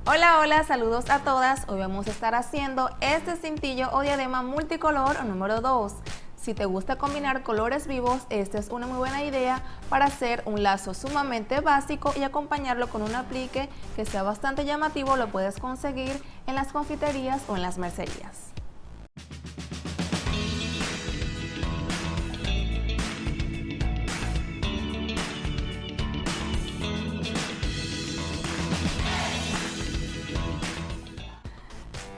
Hola, hola, saludos a todas. Hoy vamos a estar haciendo este cintillo o diadema multicolor número 2. Si te gusta combinar colores vivos, esta es una muy buena idea para hacer un lazo sumamente básico y acompañarlo con un aplique que sea bastante llamativo. Lo puedes conseguir en las confiterías o en las mercerías.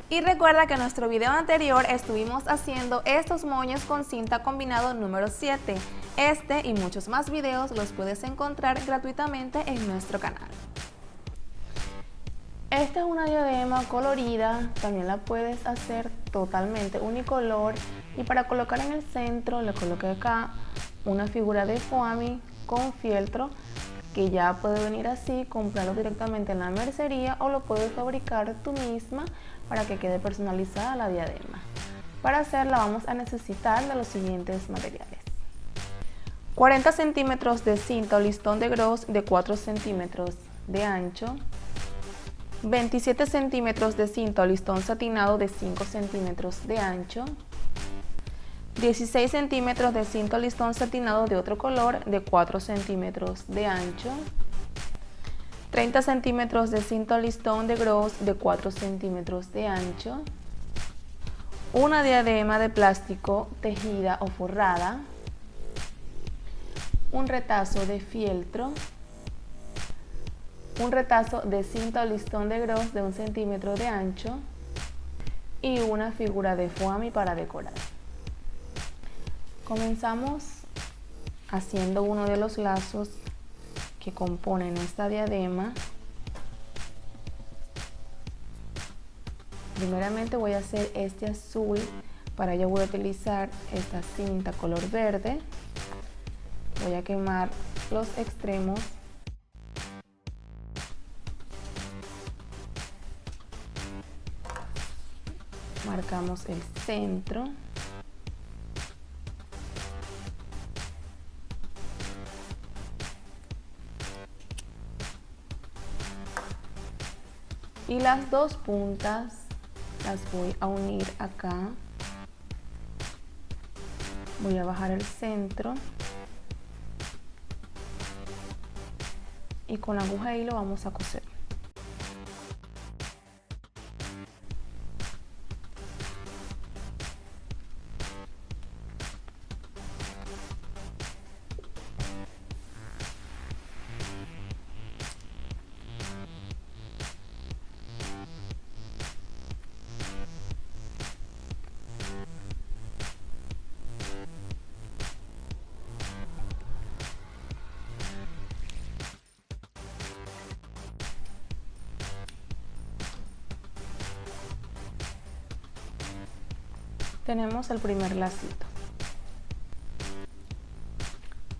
Y recuerda que en nuestro video anterior estuvimos haciendo estos moños con cinta combinado número 7. Este y muchos más videos los puedes encontrar gratuitamente en nuestro canal. Esta es una diadema colorida, también la puedes hacer totalmente unicolor, y para colocar en el centro le coloqué acá una figura de foamy con fieltro que ya puede venir así, comprarlo directamente en la mercería o lo puedes fabricar tú misma para que quede personalizada la diadema. Para hacerla vamos a necesitar de los siguientes materiales: 40 centímetros de cinta o listón de gros de 4 centímetros de ancho, 27 centímetros de cinta o listón satinado de 5 centímetros de ancho, 16 centímetros de cinta o listón satinado de otro color de 4 centímetros de ancho, 30 centímetros de cinta o listón de gros de 4 centímetros de ancho, una diadema de plástico tejida o forrada, un retazo de fieltro, un retazo de cinta o listón de gros de 1 centímetro de ancho y una figura de foamy para decorar. Comenzamos haciendo uno de los lazos que componen esta diadema. Primeramente voy a hacer este azul, para ello voy a utilizar esta cinta color verde. Voy a quemar los extremos. Marcamos el centro. Y las dos puntas las voy a unir acá. Voy a bajar el centro y con la aguja de hilo vamos a coser. Tenemos el primer lacito.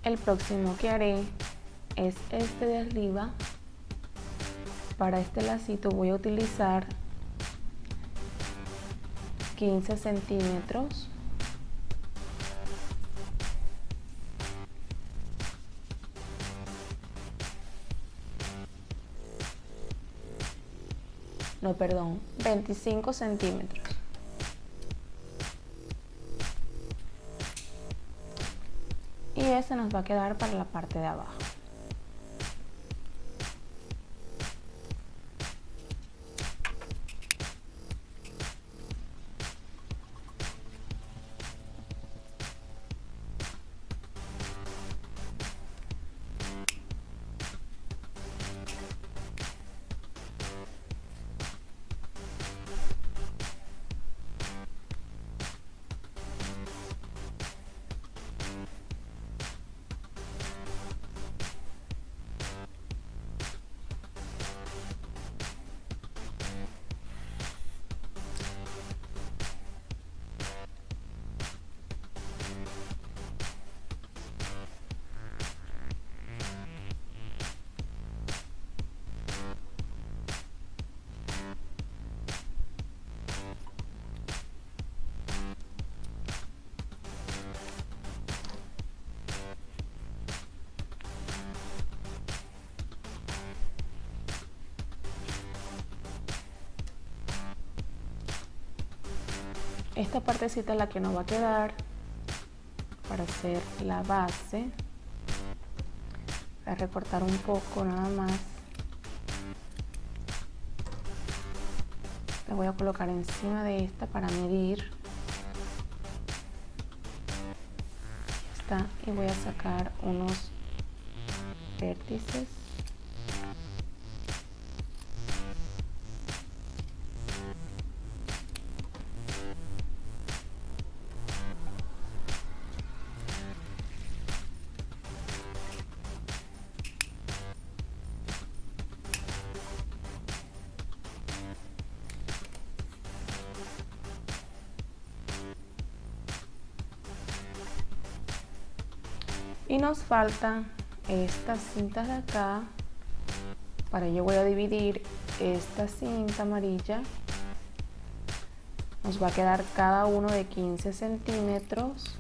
El próximo que haré es este de arriba. Para este lacito voy a utilizar 15 centímetros. No, perdón, 25 centímetros. Y ese nos va a quedar para la parte de abajo. Esta partecita es la que nos va a quedar para hacer la base. Voy a recortar un poco nada más. La voy a colocar encima de esta para medir. Y voy a sacar unos vértices. Y nos faltan estas cintas de acá. Para ello voy a dividir esta cinta amarilla. Nos va a quedar cada uno de 15 centímetros.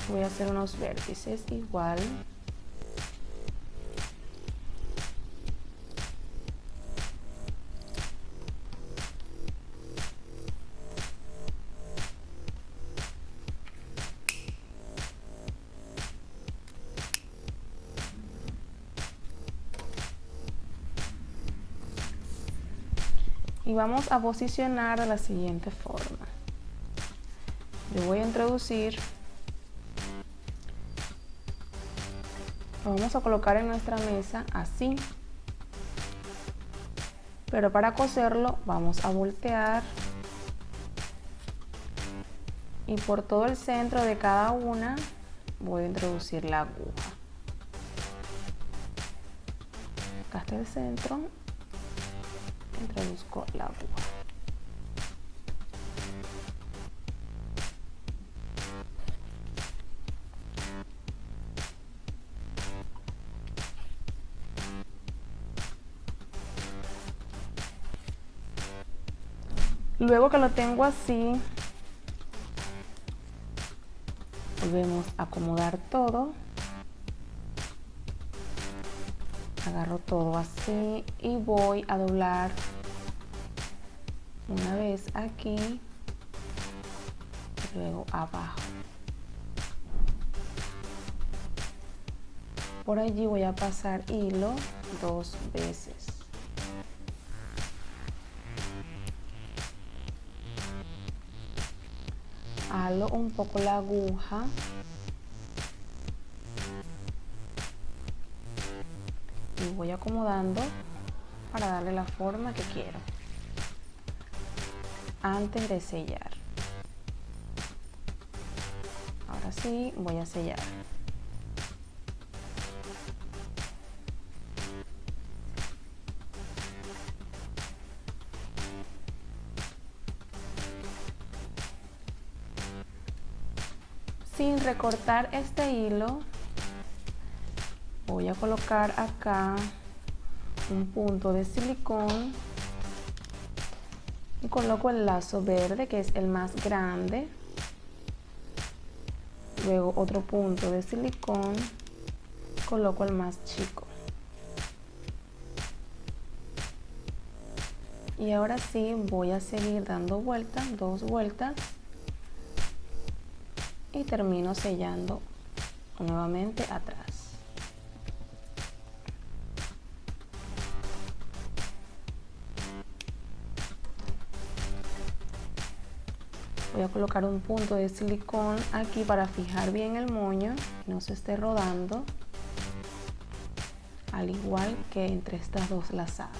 Voy a hacer unos vértices igual. Y vamos a posicionar de la siguiente forma. Yo voy a introducir, lo vamos a colocar en nuestra mesa así, pero para coserlo vamos a voltear y por todo el centro de cada una voy a introducir la aguja. Acá está el centro. Introduzco la aguja. Luego que lo tengo así, volvemos a acomodar todo. Agarro todo así y voy a doblar una vez aquí y luego abajo. Por allí voy a pasar hilo 2 veces. Halo un poco la aguja. Y voy acomodando para darle la forma que quiero antes de sellar. Ahora sí voy a sellar. Sin recortar este hilo, voy a colocar acá un punto de silicón y coloco el lazo verde, que es el más grande. Luego otro punto de silicón, coloco el más chico. Y ahora sí voy a seguir dando vueltas, 2 vueltas, y termino sellando nuevamente atrás. Voy a colocar un punto de silicón aquí para fijar bien el moño, que no se esté rodando, al igual que entre estas dos lazadas.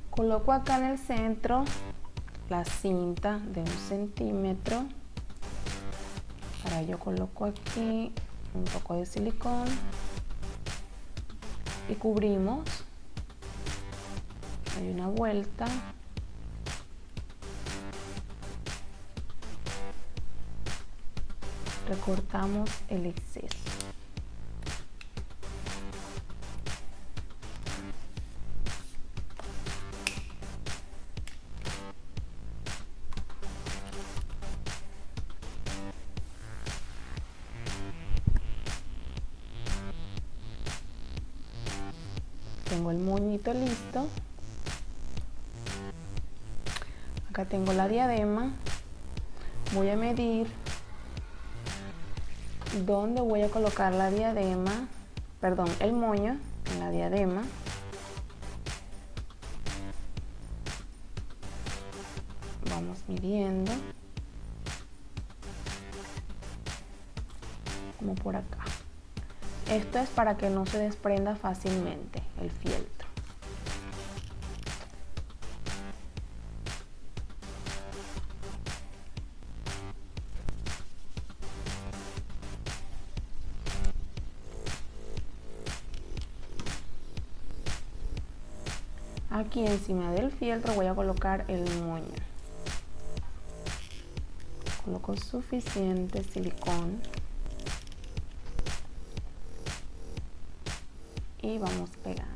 Coloco acá en el centro la cinta de 1 centímetro. Para ello coloco aquí un poco de silicón y cubrimos. Hay una vuelta. Recortamos el exceso. Tengo el moñito listo. Acá tengo la diadema. Voy a medir dónde voy a colocar la diadema, perdón, el moño en la diadema. Vamos midiendo, como por acá. Esto es para que no se desprenda fácilmente el fieltro. Aquí encima del fieltro voy a colocar el moño. Coloco suficiente silicón y vamos pegando.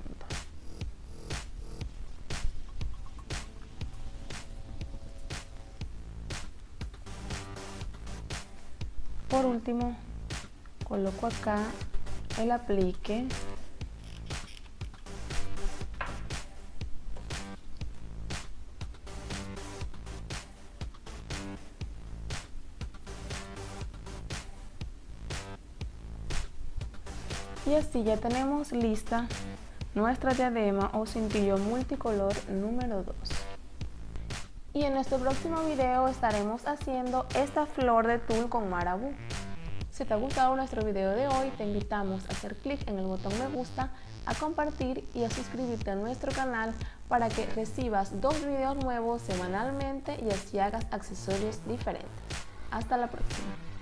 Por último, coloco acá el aplique. Y así ya tenemos lista nuestra diadema o cintillo multicolor número 2. Y en nuestro próximo video estaremos haciendo esta flor de tul con marabú. Si te ha gustado nuestro video de hoy, te invitamos a hacer clic en el botón me gusta, a compartir y a suscribirte a nuestro canal para que recibas 2 videos nuevos semanalmente y así hagas accesorios diferentes. Hasta la próxima.